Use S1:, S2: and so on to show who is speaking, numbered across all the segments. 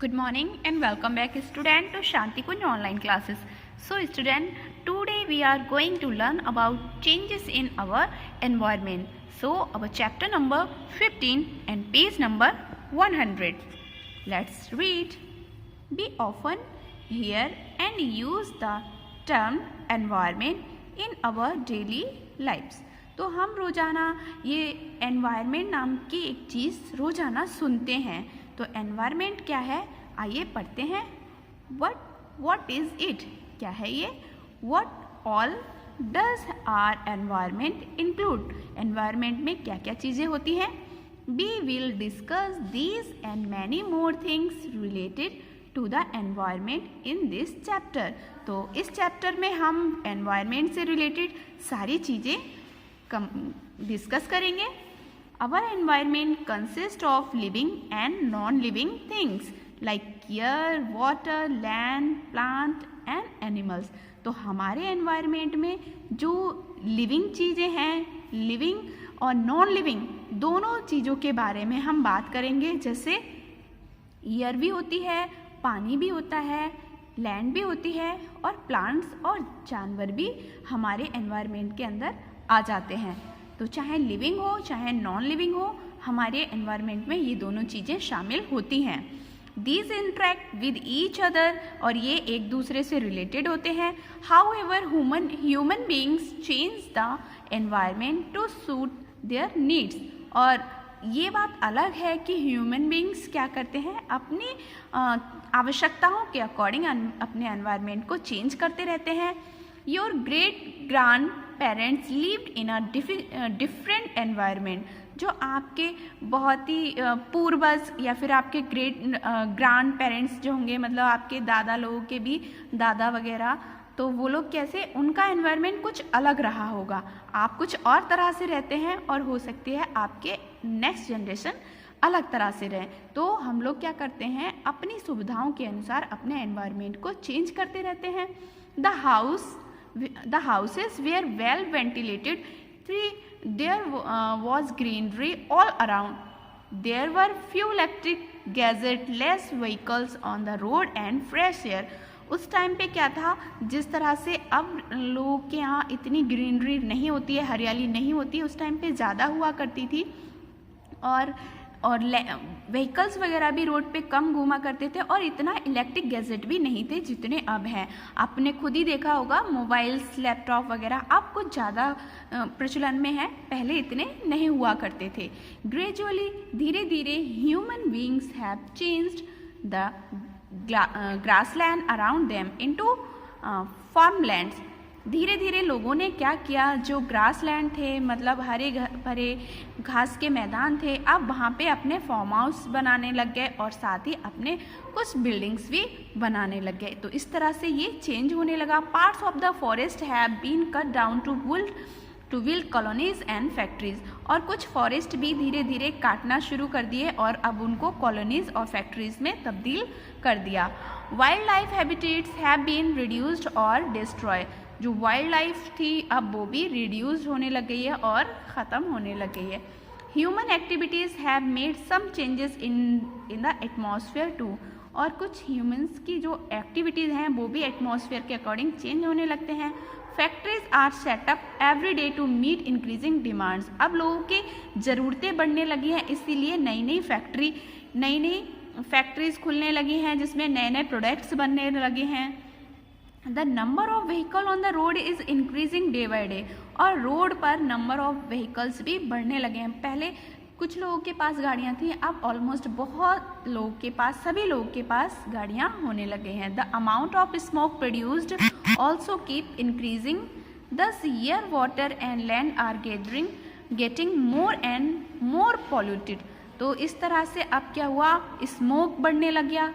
S1: Good morning and welcome back student to Shanti Kunj online classes. So student, today we are going to learn about changes in our environment. So our chapter number 15 and page number 100. Let's read. We often hear and use the term environment in our daily lives. तो हम रोज़ाना ये environment नाम की एक चीज़ रोज़ाना सुनते हैं. तो एनवायरनमेंट क्या है, आइए पढ़ते हैं. व्हाट इज़ इट, क्या है ये. What all does our environment include, environment में क्या क्या चीज़ें होती हैं. We will discuss these and many more things related to the environment in this chapter. तो इस चैप्टर में हम एनवायरनमेंट से रिलेटेड सारी चीज़ें डिस्कस करेंगे. Our environment consists of living and non-living things like air, water, land, plant and animals. तो हमारे एनवायरनमेंट में जो लिविंग चीज़ें हैं, लिविंग और नॉन लिविंग दोनों चीज़ों के बारे में हम बात करेंगे. जैसे एयर भी होती है, पानी भी होता है, लैंड भी होती है और प्लांट्स और जानवर भी हमारे एनवायरनमेंट के अंदर आ जाते हैं. तो चाहे लिविंग हो चाहे नॉन लिविंग हो, हमारे एनवायरनमेंट में ये दोनों चीज़ें शामिल होती हैं. These interact with each other, और ये एक दूसरे से रिलेटेड होते हैं. However human beings change the environment to suit their needs. और ये बात अलग है कि ह्यूमन बींग्स क्या करते हैं, अपनी आवश्यकताओं के अकॉर्डिंग अपने एनवायरनमेंट को चेंज करते रहते हैं. Your great grand parents lived in a different environment. जो आपके बहुत ही पूर्वज या फिर आपके ग्रैंड पेरेंट्स जो होंगे, मतलब आपके दादा लोगों के भी दादा वगैरह, तो वो लोग कैसे, उनका एनवायरनमेंट कुछ अलग रहा होगा. आप कुछ और तरह से रहते हैं और हो सकती है आपके नेक्स्ट जनरेशन अलग तरह से रहें. तो हम लोग क्या करते हैं, अपनी सुविधाओं के अनुसार अपने एनवायरनमेंट को चेंज करते रहते हैं. The houses were well ventilated. There was greenery all around. There were few electric gadgets, less vehicles on the road and fresh air. उस टाइम पे क्या था, जिस तरह से अब लोगों के यहाँ इतनी ग्रीनरी नहीं होती है, हरियाली नहीं होती, उस टाइम पे ज़्यादा हुआ करती थी. और व्हीकल्स वगैरह भी रोड पे कम घूमा करते थे और इतना इलेक्ट्रिक गैजेट भी नहीं थे जितने अब हैं. आपने खुद ही देखा होगा, मोबाइल्स, लैपटॉप वगैरह अब कुछ ज़्यादा प्रचलन में है, पहले इतने नहीं हुआ करते थे. ग्रेजुअली, धीरे धीरे, human beings have changed the grassland around them into farmlands. धीरे धीरे लोगों ने क्या किया, जो ग्रास लैंड थे, मतलब हरे भरे घास के मैदान थे, अब वहाँ पे अपने फार्म हाउस बनाने लग गए और साथ ही अपने कुछ बिल्डिंग्स भी बनाने लग गए. तो इस तरह से ये चेंज होने लगा. Parts of the forest have been cut down to build colonies and factories. और कुछ फॉरेस्ट भी धीरे धीरे काटना शुरू कर दिए और अब उनको कॉलोनीज और फैक्ट्रीज में तब्दील कर दिया. Wildlife habitats have been reduced और डिस्ट्रॉय. जो वाइल्ड लाइफ थी अब वो भी रिड्यूस होने लग गई है और ख़त्म होने लग गई है. Human activities have made some changes in the atmosphere too. और कुछ ह्यूमंस की जो एक्टिविटीज़ हैं वो भी एटमॉस्फेयर के अकॉर्डिंग चेंज होने लगते हैं. Factories are set up every day to meet increasing demands. अब लोगों की ज़रूरतें बढ़ने लगी हैं, इसीलिए नई नई फैक्ट्रीज खुलने लगी हैं जिसमें नए नए प्रोडक्ट्स बनने लगे हैं. The number of vehicle on the road is increasing day by day. और रोड पर नंबर ऑफ व्हीकल्स भी बढ़ने लगे हैं. पहले कुछ लोगों के पास गाड़ियाँ थी, अब ऑलमोस्ट बहुत लोगों के पास, सभी लोगों के पास गाड़ियाँ होने लगे हैं. The amount of smoke produced also keep increasing. Thus air, water and land are getting more and more polluted. तो इस तरह से अब क्या हुआ, स्मोक बढ़ने लग गया.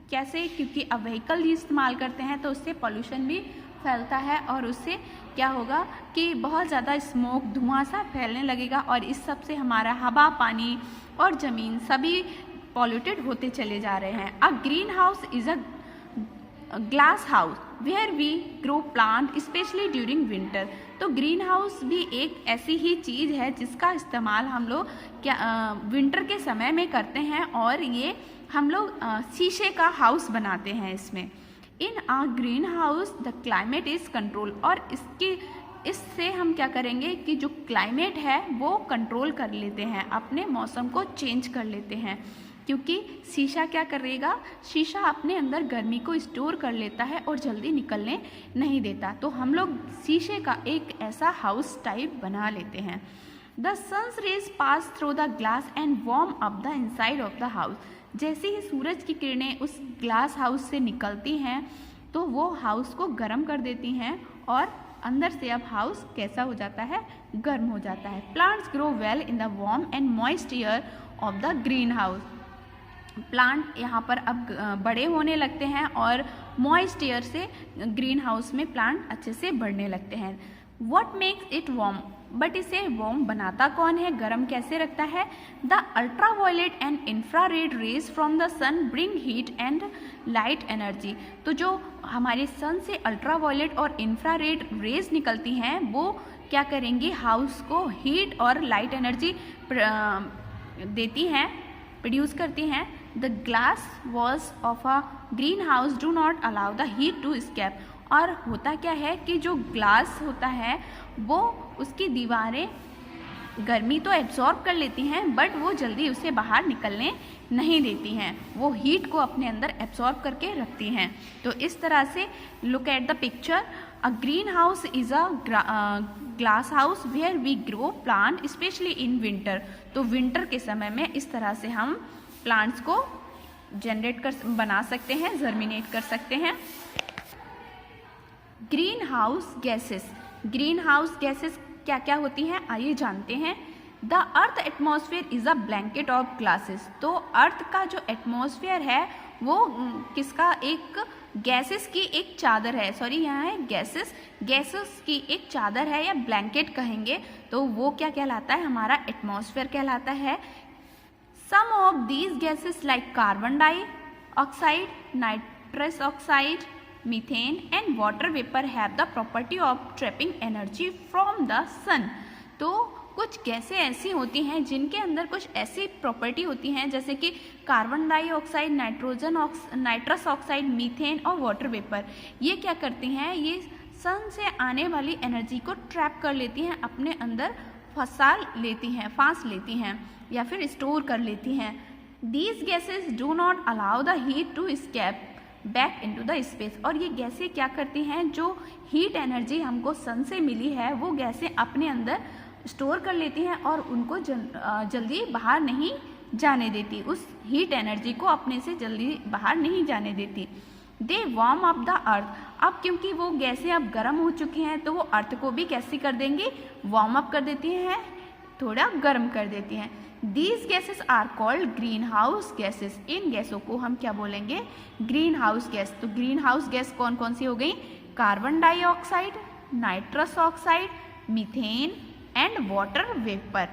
S1: कैसे, क्योंकि अब व्हीकल ही इस्तेमाल करते हैं तो उससे पॉल्यूशन भी फैलता है और उससे क्या होगा कि बहुत ज़्यादा स्मोक, धुआं सा फैलने लगेगा और इस सब से हमारा हवा, पानी और ज़मीन सभी पॉल्यूटेड होते चले जा रहे हैं. A green house is a glass house where we grow plant specially during winter. तो ग्रीन हाउस भी एक ऐसी ही चीज़ है जिसका इस्तेमाल हम लोग विंटर के समय में करते हैं, और ये हम लोग शीशे का हाउस बनाते हैं इसमें। In a green house the climate is control, और इससे हम क्या करेंगे कि जो क्लाइमेट है वो कंट्रोल कर लेते हैं, अपने मौसम को चेंज कर लेते हैं, क्योंकि शीशा क्या करेगा, शीशा अपने अंदर गर्मी को स्टोर कर लेता है और जल्दी निकलने नहीं देता। तो हम लोग शीशे का एक ऐसा हाउस टाइप बना लेते हैं। The sun's rays pass through the glass and warm up the inside of the house. जैसे ही सूरज की किरणें उस ग्लास हाउस से निकलती हैं तो वो हाउस को गर्म कर देती हैं, और अंदर से अब हाउस कैसा हो जाता है, गर्म हो जाता है। Plants grow well in the warm and moist air of the green house. Plant यहाँ पर अब बड़े होने लगते हैं और मॉइस्ट एयर से ग्रीन हाउस में प्लांट अच्छे से बढ़ने लगते हैं। What makes it warm? But इसे वार्म बनाता कौन है, गर्म कैसे रखता है? The ultraviolet and infrared rays from the sun bring heat and light energy. तो जो हमारे सन से अल्ट्रावायलेट और इंफ्रारेड रेज निकलती हैं वो क्या करेंगी, हाउस को हीट और लाइट एनर्जी देती हैं, प्रोड्यूस करती हैं। The glass walls of a green house do not allow the heat to escape. और होता क्या है कि जो ग्लास होता है वो उसकी दीवारें गर्मी तो एब्जॉर्ब कर लेती हैं, बट वो जल्दी उसे बाहर निकलने नहीं देती हैं, वो हीट को अपने अंदर एब्जॉर्ब करके रखती हैं। तो इस तरह से look at the picture, a green house is a glass house where we grow plant specially in winter. तो विंटर के समय में इस तरह से हम प्लांट्स को बना सकते हैं, जर्मिनेट कर सकते हैं। Green house gases, green house gases क्या क्या होती हैं आइए जानते हैं। The earth atmosphere is a blanket of glasses. तो अर्थ का जो एटमॉस्फेयर है वो किसका, एक गैसेस की एक चादर है, सॉरी यहाँ है गैसेस की एक चादर है या ब्लैंकेट कहेंगे। तो वो क्या कहलाता है, हमारा एटमॉस्फेयर कहलाता है। Some of these gases like carbon dioxide, nitrous oxide, methane and water vapour have the property of trapping energy from the sun. तो कुछ गैसें ऐसी होती हैं जिनके अंदर कुछ ऐसी प्रॉपर्टी होती हैं जैसे कि carbon dioxide, nitrous oxide, methane और वाटर वेपर। ये क्या करती हैं, ये सन से आने वाली एनर्जी को ट्रैप कर लेती हैं, अपने अंदर फांस लेती हैं या फिर स्टोर कर लेती हैं। These gases do not allow the heat to escape back into the space. और ये गैसें क्या करती हैं, जो हीट एनर्जी हमको सन से मिली है वो गैसें अपने अंदर स्टोर कर लेती हैं और उनको जल्दी बाहर नहीं जाने देती, उस हीट एनर्जी को अपने से जल्दी बाहर नहीं जाने देती। दे वार्म अप द अर्थ। अब क्योंकि वो गैसें अब गर्म हो चुकी हैं तो वो अर्थ को भी कैसे कर देंगी, वार्म अप कर देती हैं, थोड़ा गर्म कर देती हैं। These gases are called green house gases. इन गैसों को हम क्या बोलेंगे, ग्रीन हाउस गैस। तो ग्रीन हाउस गैस कौन कौन सी हो गई, carbon dioxide, nitrous oxide, methane and water vapour.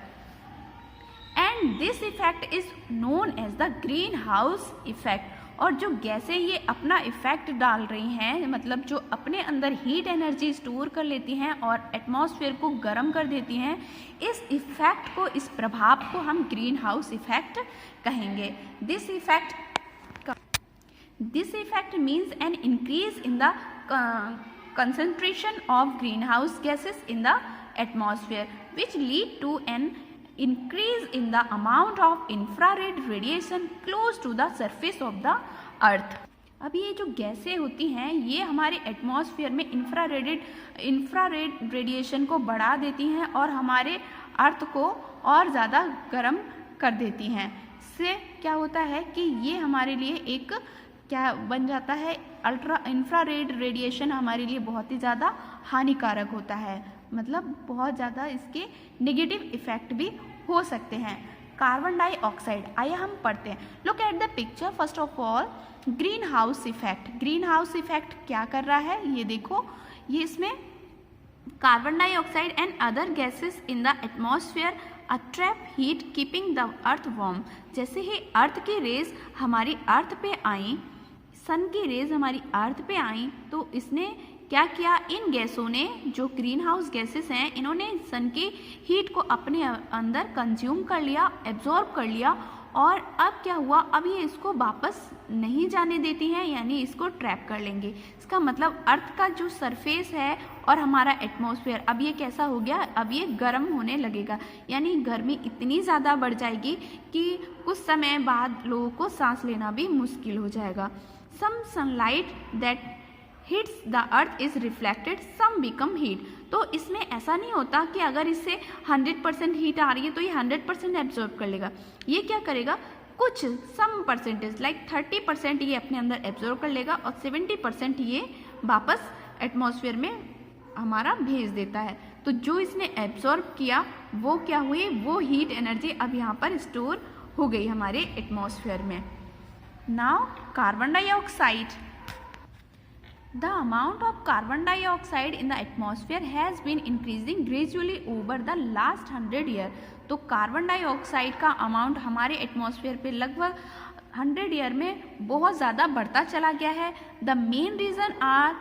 S1: And this effect is known as the green house effect. और जो गैसें ये अपना इफेक्ट डाल रही हैं, मतलब जो अपने अंदर हीट एनर्जी स्टोर कर लेती हैं और एटमॉस्फेयर को गर्म कर देती हैं, इस इफेक्ट को, इस प्रभाव को हम ग्रीन हाउस इफेक्ट कहेंगे। This effect means an increase in the concentration of greenhouse gases in the atmosphere which lead to an increase in the amount of infrared radiation close to the surface of the earth। अब ये जो गैसें होती हैं ये हमारे atmosphere में infrared radiation को बढ़ा देती हैं और हमारे अर्थ को और ज़्यादा गर्म कर देती हैं। इससे क्या होता है कि ये हमारे लिए एक क्या बन जाता है, इंफ्रारेड रेडिएशन हमारे लिए बहुत ही ज़्यादा हानिकारक होता है, मतलब बहुत ज़्यादा इसके नेगेटिव इफ़ेक्ट भी हो सकते हैं। कार्बन डाइऑक्साइड, आइए हम पढ़ते हैं। Look at the picture. First of all green house effect. Green house effect क्या कर रहा है, ये देखो, ये इसमें carbon dioxide and other gases in the atmosphere trap heat keeping the earth warm. जैसे ही अर्थ की रेज हमारी अर्थ पे आई, सन की रेज हमारी अर्थ पे आई, तो इसने क्या किया, इन गैसों ने, जो ग्रीन हाउस गैसेस हैं, इन्होंने सन की हीट को अपने अंदर कंज्यूम कर लिया, एब्जॉर्ब कर लिया, और अब क्या हुआ, अब ये इसको वापस नहीं जाने देती हैं, यानी इसको ट्रैप कर लेंगे। इसका मतलब अर्थ का जो सरफेस है और हमारा एटमॉस्फेयर, अब ये कैसा हो गया, अब ये गर्म होने लगेगा, यानी गर्मी इतनी ज़्यादा बढ़ जाएगी कि कुछ समय बाद लोगों को सांस लेना भी मुश्किल हो जाएगा। Some sunlight that hits the earth is reflected, some become heat. तो इसमें ऐसा नहीं होता कि अगर इससे 100% हीट आ रही है तो ये 100% एब्जॉर्ब कर लेगा। ये क्या करेगा, कुछ सम परसेंटेज लाइक 30% ये अपने अंदर एब्जॉर्ब कर लेगा और 70% ये वापस एटमॉस्फेयर में हमारा भेज देता है। तो जो इसने एब्जॉर्ब किया वो क्या हुई, वो हीट एनर्जी अब यहाँ पर स्टोर हो गई हमारे एटमॉस्फेयर में। Now carbon dioxide, the amount of carbon dioxide in the atmosphere has been increasing gradually over the last 100 year। तो कार्बन डाइऑक्साइड का अमाउंट हमारे एटमॉस्फेयर पे लगभग 100 ईयर में बहुत ज़्यादा बढ़ता चला गया है। The main reason are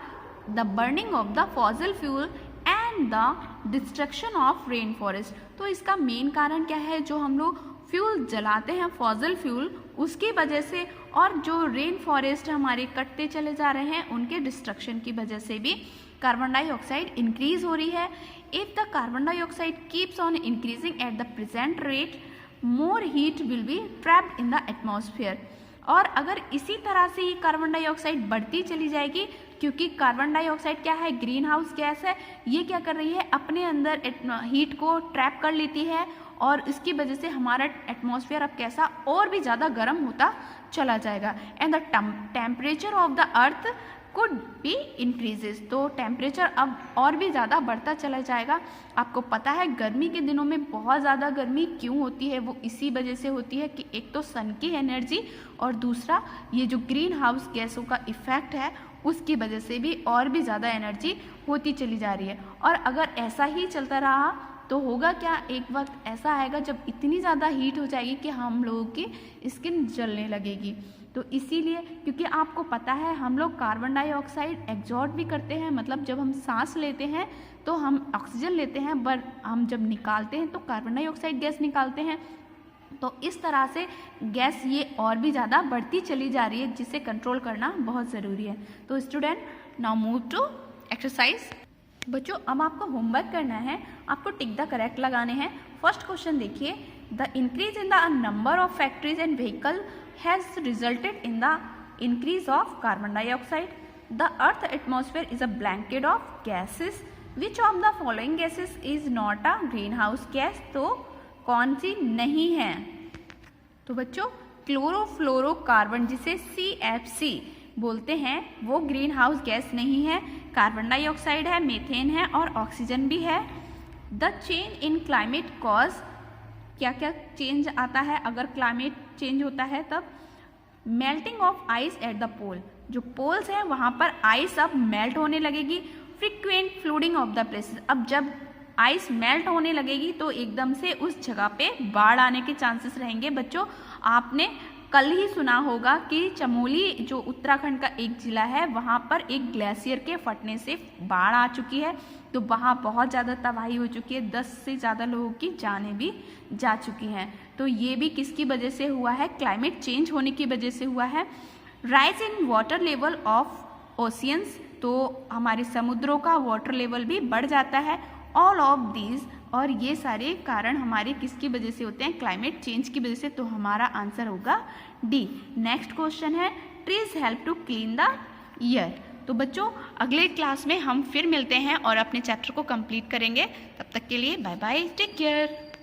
S1: the burning of the fossil fuel and the destruction of rain forest. तो इसका मेन कारण क्या है, जो हम लोग फ्यूल जलाते हैं, फॉसिल फ्यूल, उसकी वजह से, और जो रेन फॉरेस्ट हमारे कटते चले जा रहे हैं उनके डिस्ट्रक्शन की वजह से भी कार्बन डाइऑक्साइड इंक्रीज हो रही है। If the carbon dioxide keeps on increasing at the present rate, more heat will be trapped in the atmosphere. और अगर इसी तरह से ये कार्बन डाइऑक्साइड बढ़ती चली जाएगी, क्योंकि कार्बन डाइऑक्साइड क्या है, ग्रीन हाउस गैस है, ये क्या कर रही है, अपने अंदर हीट को ट्रैप कर लेती है और इसकी वजह से हमारा एटमॉस्फेयर अब कैसा और भी ज़्यादा गर्म होता चला जाएगा। And the temperature of the earth could be increases. तो टेम्परेचर अब और भी ज़्यादा बढ़ता चला जाएगा। आपको पता है गर्मी के दिनों में बहुत ज़्यादा गर्मी क्यों होती है, वो इसी वजह से होती है कि एक तो सन की एनर्जी और दूसरा ये जो ग्रीन हाउस गैसों का इफ़ेक्ट है उसकी वजह से भी और भी ज़्यादा एनर्जी होती चली जा रही है। और अगर ऐसा ही चलता रहा तो होगा क्या, एक वक्त ऐसा आएगा जब इतनी ज़्यादा हीट हो जाएगी कि हम लोगों की स्किन जलने लगेगी। तो इसीलिए, क्योंकि आपको पता है हम लोग कार्बन डाइऑक्साइड एब्जॉर्ब भी करते हैं, मतलब जब हम सांस लेते हैं तो हम ऑक्सीजन लेते हैं, बट हम जब निकालते हैं तो कार्बन डाइऑक्साइड गैस निकालते हैं। तो इस तरह से गैस ये और भी ज़्यादा बढ़ती चली जा रही है, जिसे कंट्रोल करना बहुत ज़रूरी है। तो student, now move to exercise. बच्चों, अब आपको होमवर्क करना है, आपको टिक द करेक्ट लगाने हैं। फर्स्ट क्वेश्चन देखिए, the increase in the number of factories and vehicle has resulted in the increase of carbon dioxide. The earth atmosphere is a blanket of gases, which of the following gases is not a green house gas. तो कौन सी नहीं है? तो बच्चों, chlorofluorocarbon, जिसे CFC बोलते हैं, वो ग्रीन हाउस गैस नहीं है। कार्बन डाइऑक्साइड है, मीथेन है और ऑक्सीजन भी है। The change in climate cause, क्या क्या चेंज आता है अगर क्लाइमेट चेंज होता है तब? Melting of ice at the pole, जो पोल्स हैं वहाँ पर आइस अब मेल्ट होने लगेगी। फ्रीक्वेंट फ्लूडिंग ऑफ द प्लेसेस, अब जब आइस मेल्ट होने लगेगी तो एकदम से उस जगह पे बाढ़ आने के चांसेस रहेंगे। बच्चों, आपने कल ही सुना होगा कि चमोली, जो उत्तराखंड का एक ज़िला है, वहाँ पर एक ग्लेशियर के फटने से बाढ़ आ चुकी है। तो वहाँ बहुत ज़्यादा तबाही हो चुकी है, 10 से ज़्यादा लोगों की जानें भी जा चुकी हैं। तो ये भी किसकी वजह से हुआ है? क्लाइमेट चेंज होने की वजह से हुआ है। Rise in water level of oceans, तो हमारे समुद्रों का वाटर लेवल भी बढ़ जाता है। ऑल ऑफ दीज, और ये सारे कारण हमारे किसकी वजह से होते हैं? क्लाइमेट चेंज की वजह से। तो हमारा आंसर होगा डी। नेक्स्ट क्वेश्चन है, trees help to clean the air. तो बच्चों, अगले क्लास में हम फिर मिलते हैं और अपने चैप्टर को कंप्लीट करेंगे। तब तक के लिए बाय बाय, टेक केयर।